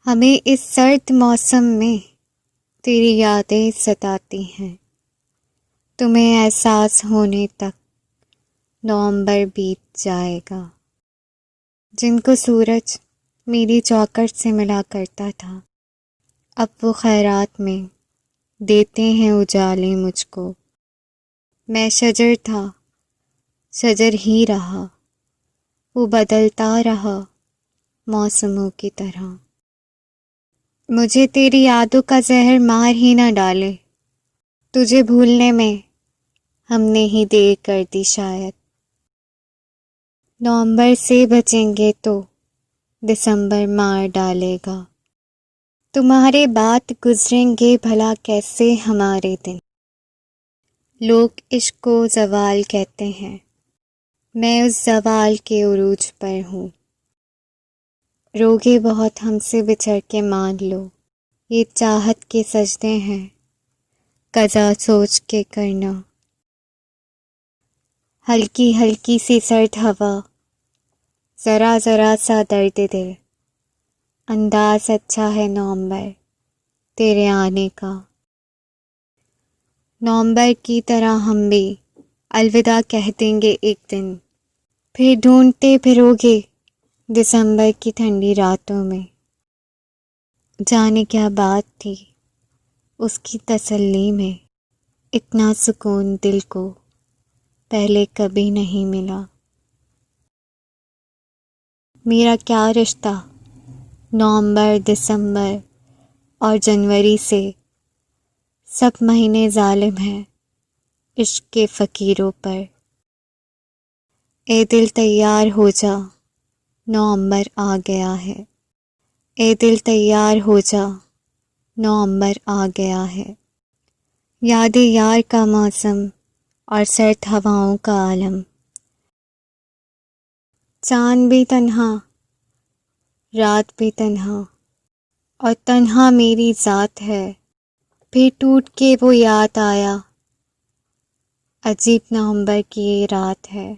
ہمیں اس سرد موسم میں تیری یادیں ستاتی ہیں، تمہیں احساس ہونے تک نومبر بیت جائے گا۔ جن کو سورج میری چوکھٹ سے ملا کرتا تھا، اب وہ خیرات میں دیتے ہیں اجالے مجھ کو۔ میں شجر تھا، شجر ہی رہا، وہ بدلتا رہا موسموں کی طرح۔ مجھے تیری یادوں کا زہر مار ہی نہ ڈالے، تجھے بھولنے میں ہم نے ہی دیر کر دی شاید۔ نومبر سے بچیں گے تو دسمبر مار ڈالے گا، تمہارے بعد گزریں گے بھلا کیسے ہمارے دن۔ لوگ عشق کو زوال کہتے ہیں، میں اس زوال کے عروج پر ہوں۔ روگے بہت ہم سے بچھڑ کے مان لو، یہ چاہت کے سجدے ہیں قضا سوچ کے کرنا۔ ہلکی ہلکی سی سرد ہوا، ذرا ذرا سا درد دل، انداز اچھا ہے نومبر تیرے آنے کا۔ نومبر کی طرح ہم بھی الوداع کہہ دیں گے ایک دن، پھر ڈھونڈتے پھرو گے دسمبر کی ٹھنڈی راتوں میں۔ جانے کیا بات تھی اس کی تسلی میں، اتنا سکون دل کو پہلے کبھی نہیں ملا۔ میرا کیا رشتہ نومبر، دسمبر اور جنوری سے، سب مہینے ظالم ہیں عشق کے فقیروں پر۔ اے دل تیار ہو جا، نومبر آ گیا ہے۔ اے دل تیار ہو جا، نومبر آ گیا ہے۔ یاد یار کا موسم اور سرد ہواؤں کا عالم، چاند بھی تنہا، رات بھی تنہا، اور تنہا میری ذات ہے۔ پھر ٹوٹ کے وہ یاد آیا، عجیب نومبر کی یہ رات ہے۔